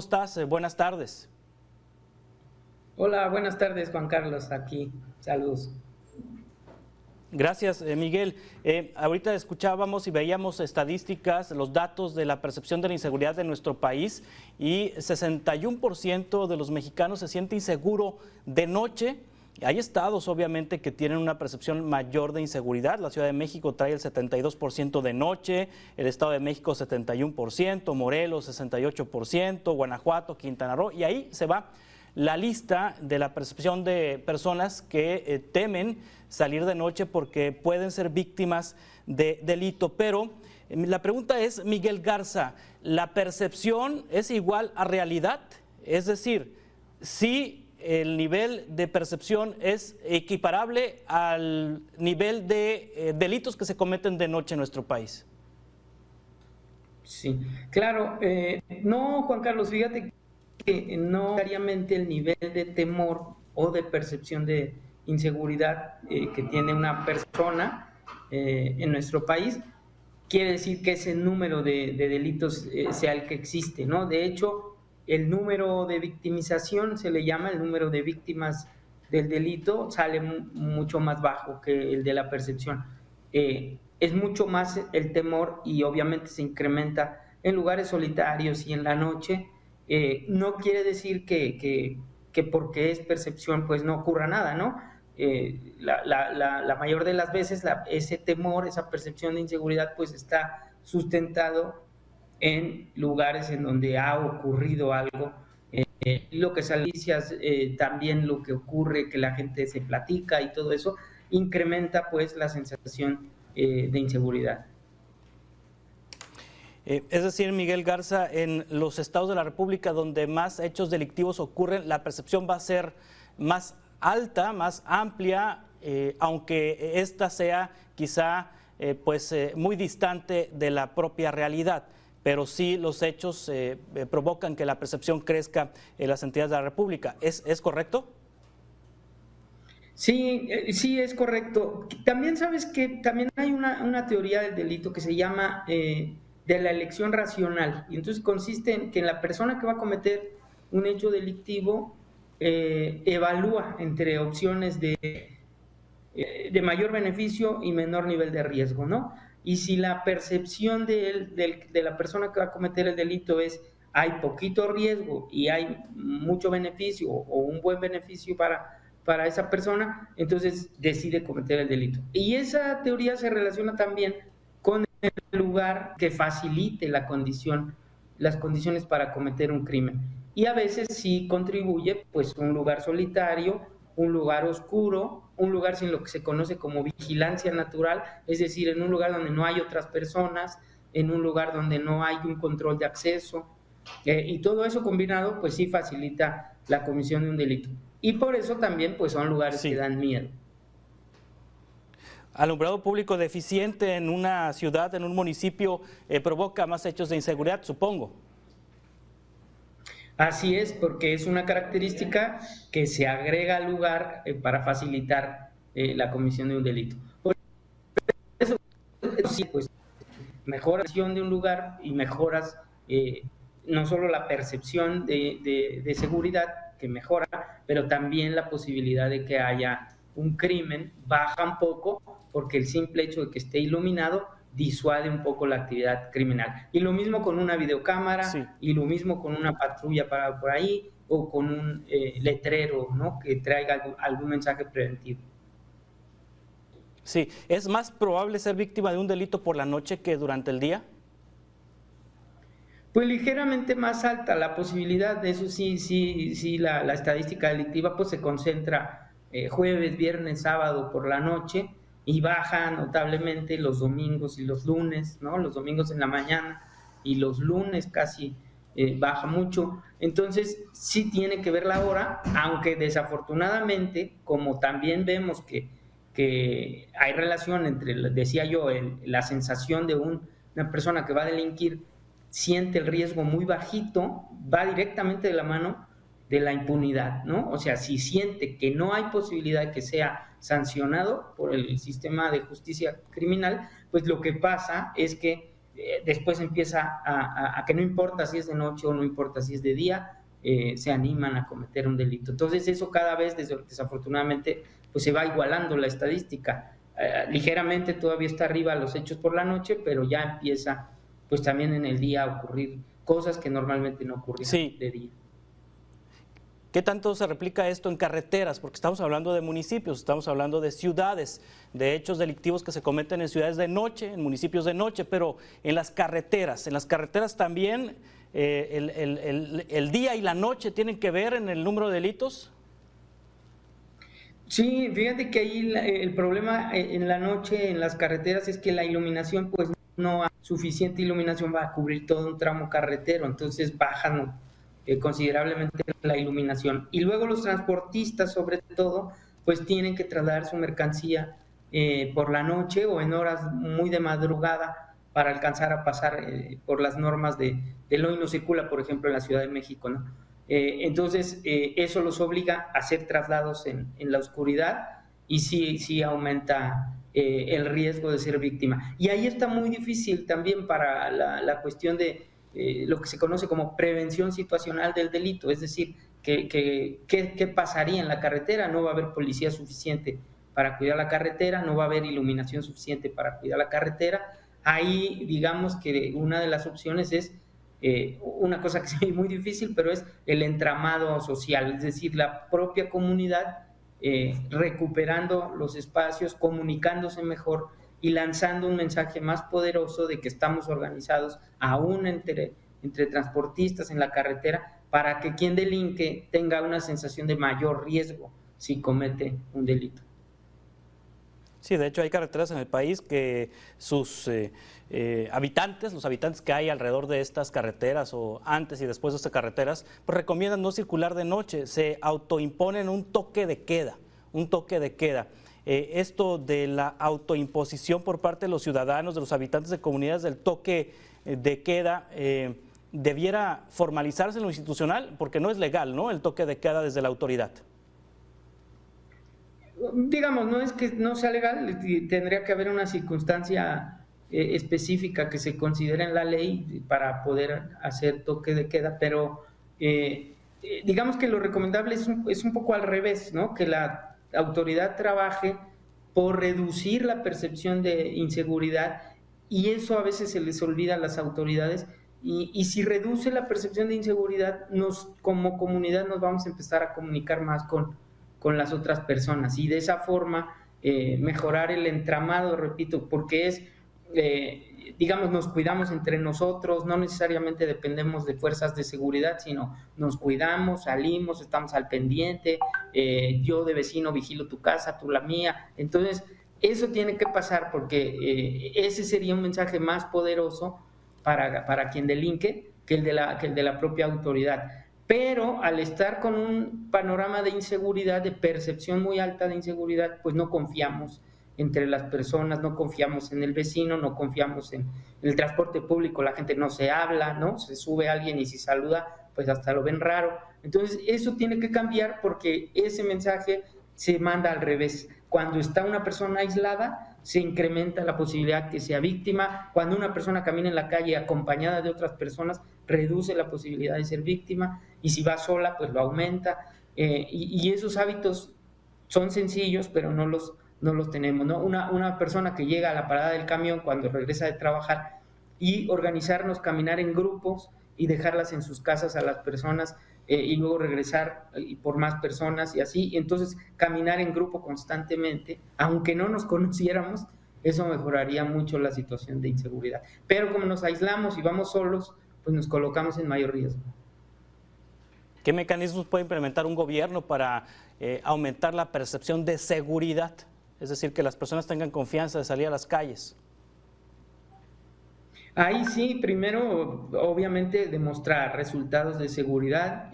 estás? Buenas tardes. Hola, buenas tardes, Juan Carlos, aquí. Saludos. Gracias, Miguel. Ahorita escuchábamos y veíamos estadísticas, los datos de la percepción de la inseguridad de nuestro país, y 61% de los mexicanos se siente inseguro de noche. Hay estados, obviamente, que tienen una percepción mayor de inseguridad. La Ciudad de México trae el 72% de noche, el Estado de México 71%, Morelos 68%, Guanajuato, Quintana Roo, y ahí se va la lista de la percepción de personas que temen salir de noche porque pueden ser víctimas de delito. Pero la pregunta es, Miguel Garza, ¿la percepción es igual a realidad? Es decir, si el nivel de percepción es equiparable al nivel de delitos que se cometen de noche en nuestro país. Sí, claro. No, Juan Carlos, fíjate que no necesariamente el nivel de temor o de percepción de inseguridad que tiene una persona en nuestro país quiere decir que ese número de delitos sea el que existe, ¿no? De hecho, el número de victimización, se le llama el número de víctimas del delito, sale mucho más bajo que el de la percepción. Es mucho más el temor y obviamente se incrementa en lugares solitarios y en la noche. No quiere decir que porque es percepción pues no ocurra nada, ¿no? La mayor de las veces ese temor, esa percepción de inseguridad pues está sustentado en lugares en donde ha ocurrido algo. Lo que salicias, también lo que ocurre, que la gente se platica y todo eso, incrementa pues la sensación de inseguridad. Es decir, Miguel Garza, en los estados de la República donde más hechos delictivos ocurren, la percepción va a ser más alta, más amplia, aunque esta sea quizá muy distante de la propia realidad. Pero sí los hechos provocan que la percepción crezca en las entidades de la República. ¿Es correcto? Sí, sí, es correcto. También sabes que también hay una teoría del delito que se llama de la elección racional. Y entonces consiste en que la persona que va a cometer un hecho delictivo evalúa entre opciones de mayor beneficio y menor nivel de riesgo, ¿no? Y si la percepción de la persona que va a cometer el delito es hay poquito riesgo y hay mucho beneficio o un buen beneficio para esa persona, entonces decide cometer el delito. Y esa teoría se relaciona también con el lugar que facilite las condiciones para cometer un crimen. Y a veces sí contribuye pues un lugar solitario, un lugar oscuro, un lugar sin lo que se conoce como vigilancia natural, es decir, en un lugar donde no hay otras personas, en un lugar donde no hay un control de acceso, y todo eso combinado pues sí facilita la comisión de un delito. Y por eso también pues son lugares que dan miedo. Alumbrado público deficiente en una ciudad, en un municipio, provoca más hechos de inseguridad, supongo. Así es, porque es una característica que se agrega al lugar para facilitar la comisión de un delito. Por eso sí, pues mejoración de un lugar y mejoras no solo la percepción de seguridad que mejora, pero también la posibilidad de que haya un crimen baja un poco, porque el simple hecho de que esté iluminado disuade un poco la actividad criminal. Y lo mismo con una videocámara, sí, y lo mismo con una patrulla para por ahí, o con un letrero, ¿no?, que traiga algún mensaje preventivo. Sí, ¿es más probable ser víctima de un delito por la noche que durante el día? Pues ligeramente más alta la posibilidad, de eso sí, la estadística delictiva pues se concentra jueves, viernes, sábado por la noche, y baja notablemente los domingos y los lunes, ¿no? Los domingos en la mañana y los lunes casi baja mucho. Entonces sí tiene que ver la hora, aunque desafortunadamente, como también vemos que hay relación entre, decía yo, la sensación de una persona que va a delinquir siente el riesgo muy bajito, va directamente de la mano de la impunidad, ¿no? O sea, si siente que no hay posibilidad de que sea sancionado por el sistema de justicia criminal, pues lo que pasa es que después empieza a que no importa si es de noche o no importa si es de día, se animan a cometer un delito. Entonces eso cada vez, desafortunadamente, pues se va igualando la estadística. Ligeramente todavía está arriba los hechos por la noche, pero ya empieza pues también en el día a ocurrir cosas que normalmente no ocurrían de día. ¿Qué tanto se replica esto en carreteras? Porque estamos hablando de municipios, estamos hablando de ciudades, de hechos delictivos que se cometen en ciudades de noche, en municipios de noche, pero en las carreteras también el día y la noche tienen que ver en el número de delitos. Sí, fíjate que ahí el problema en la noche en las carreteras es que la iluminación, pues no hay suficiente iluminación para cubrir todo un tramo carretero, entonces bajan considerablemente la iluminación. Y luego los transportistas, sobre todo, pues tienen que trasladar su mercancía por la noche o en horas muy de madrugada para alcanzar a pasar por las normas de hoy no circula, por ejemplo, en la Ciudad de México, ¿no? Entonces, eso los obliga a hacer traslados en la oscuridad y sí aumenta el riesgo de ser víctima. Y ahí está muy difícil también para la cuestión de lo que se conoce como prevención situacional del delito, es decir, ¿qué pasaría en la carretera? No va a haber policía suficiente para cuidar la carretera, no va a haber iluminación suficiente para cuidar la carretera. Ahí, digamos que una de las opciones es una cosa que es muy difícil, pero es el entramado social, es decir, la propia comunidad recuperando los espacios, comunicándose mejor y lanzando un mensaje más poderoso de que estamos organizados aún entre transportistas en la carretera para que quien delinque tenga una sensación de mayor riesgo si comete un delito. Sí, de hecho hay carreteras en el país que sus habitantes, los habitantes que hay alrededor de estas carreteras o antes y después de estas carreteras, pues recomiendan no circular de noche, se autoimponen un toque de queda, esto de la autoimposición por parte de los ciudadanos, de los habitantes de comunidades del toque de queda, debiera formalizarse en lo institucional, porque no es legal, ¿no?, el toque de queda desde la autoridad. Digamos, no es que no sea legal, tendría que haber una circunstancia específica que se considere en la ley para poder hacer toque de queda, pero digamos que lo recomendable es un poco al revés, ¿no?, que la autoridad trabaje por reducir la percepción de inseguridad, y eso a veces se les olvida a las autoridades, y si reduce la percepción de inseguridad, como comunidad nos vamos a empezar a comunicar más con las otras personas, y de esa forma mejorar el entramado, repito, porque es, digamos, nos cuidamos entre nosotros, no necesariamente dependemos de fuerzas de seguridad, sino nos cuidamos, salimos, estamos al pendiente, yo de vecino vigilo tu casa, tú la mía. Entonces eso tiene que pasar, porque ese sería un mensaje más poderoso para quien delinque que el de la propia autoridad. Pero al estar con un panorama de inseguridad, de percepción muy alta de inseguridad, pues no confiamos entre las personas, no confiamos en el vecino, no confiamos en el transporte público, la gente no se habla, ¿no? Se sube alguien y si saluda, pues hasta lo ven raro. Entonces eso tiene que cambiar, porque ese mensaje se manda al revés. Cuando está una persona aislada, se incrementa la posibilidad que sea víctima. Cuando una persona camina en la calle acompañada de otras personas, reduce la posibilidad de ser víctima, y si va sola, pues lo aumenta. Y esos hábitos son sencillos, pero no los tenemos, ¿no? Una persona que llega a la parada del camión cuando regresa de trabajar, y organizarnos, caminar en grupos y dejarlas en sus casas a las personas, y luego regresar por más personas y así. Entonces caminar en grupo constantemente, aunque no nos conociéramos, eso mejoraría mucho la situación de inseguridad. Pero como nos aislamos y vamos solos, pues nos colocamos en mayor riesgo. ¿Qué mecanismos puede implementar un gobierno para aumentar la percepción de seguridad? Es decir, que las personas tengan confianza de salir a las calles. Ahí sí, primero, obviamente, demostrar resultados de seguridad,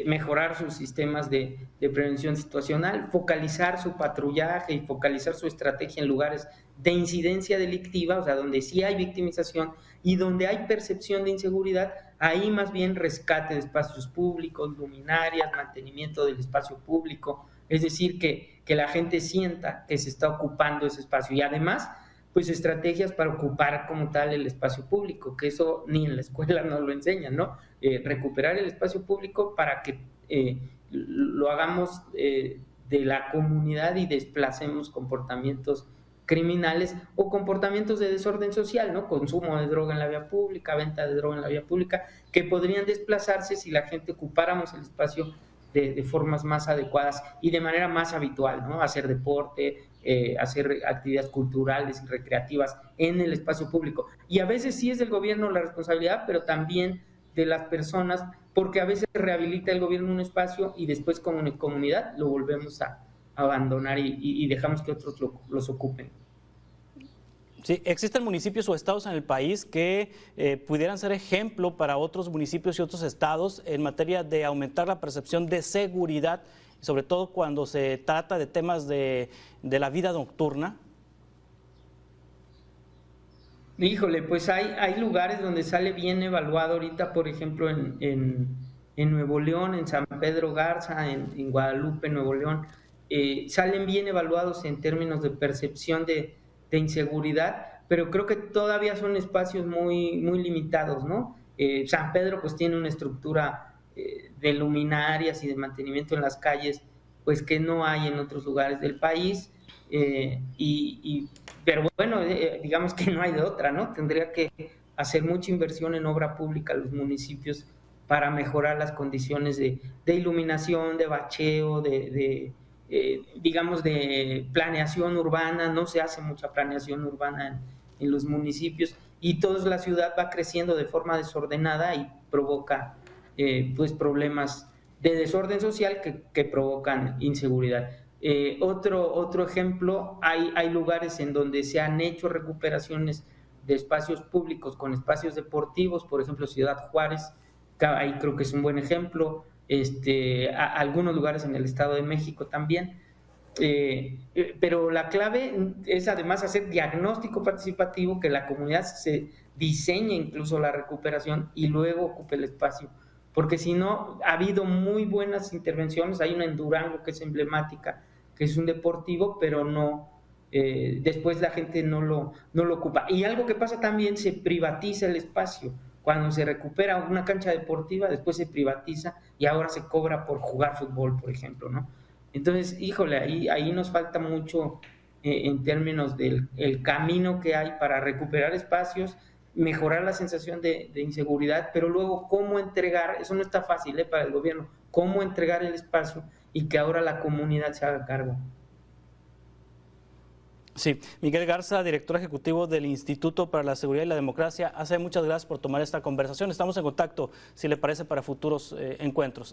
mejorar sus sistemas de prevención situacional, focalizar su patrullaje y focalizar su estrategia en lugares de incidencia delictiva, o sea, donde sí hay victimización y donde hay percepción de inseguridad. Ahí más bien rescate de espacios públicos, luminarias, mantenimiento del espacio público, es decir, que la gente sienta que se está ocupando ese espacio, y además pues estrategias para ocupar como tal el espacio público, que eso ni en la escuela nos lo enseñan, ¿no? Recuperar el espacio público para que lo hagamos de la comunidad y desplacemos comportamientos criminales o comportamientos de desorden social, ¿no? Consumo de droga en la vía pública, venta de droga en la vía pública, que podrían desplazarse si la gente ocupáramos el espacio de formas más adecuadas y de manera más habitual, ¿no? Hacer deporte, hacer actividades culturales y recreativas en el espacio público. Y a veces sí es del gobierno la responsabilidad, pero también de las personas, porque a veces rehabilita el gobierno un espacio y después como comunidad lo volvemos a abandonar y dejamos que otros los ocupen. Sí, existen municipios o estados en el país que pudieran ser ejemplo para otros municipios y otros estados en materia de aumentar la percepción de seguridad, sobre todo cuando se trata de temas de la vida nocturna. Híjole, pues hay lugares donde sale bien evaluado ahorita, por ejemplo, en Nuevo León, en San Pedro Garza, en Guadalupe, Nuevo León, salen bien evaluados en términos de percepción de inseguridad, pero creo que todavía son espacios muy, muy limitados, ¿no? San Pedro pues tiene una estructura de luminarias y de mantenimiento en las calles, pues que no hay en otros lugares del país, pero bueno, digamos que no hay de otra, ¿no? Tendría que hacer mucha inversión en obra pública los municipios para mejorar las condiciones de iluminación, de bacheo, digamos, de planeación urbana. No se hace mucha planeación urbana en los municipios y toda la ciudad va creciendo de forma desordenada y provoca pues problemas de desorden social que provocan inseguridad. Otro ejemplo, hay lugares en donde se han hecho recuperaciones de espacios públicos con espacios deportivos, por ejemplo Ciudad Juárez, ahí creo que es un buen ejemplo, algunos lugares en el Estado de México también, pero la clave es además hacer diagnóstico participativo, que la comunidad se diseñe incluso la recuperación y luego ocupe el espacio, porque si no, ha habido muy buenas intervenciones. Hay una en Durango que es emblemática, que es un deportivo, pero no, después la gente no lo ocupa. Y algo que pasa también, se privatiza el espacio. Cuando se recupera una cancha deportiva, después se privatiza y ahora se cobra por jugar fútbol, por ejemplo, ¿no? Entonces, híjole, ahí nos falta mucho en términos del camino que hay para recuperar espacios, mejorar la sensación de inseguridad, pero luego cómo entregar, eso no está fácil para el gobierno, cómo entregar el espacio y que ahora la comunidad se haga cargo. Sí, Miguel Garza, director ejecutivo del Instituto para la Seguridad y la Democracia, muchas gracias por tomar esta conversación. Estamos en contacto, si le parece, para futuros encuentros.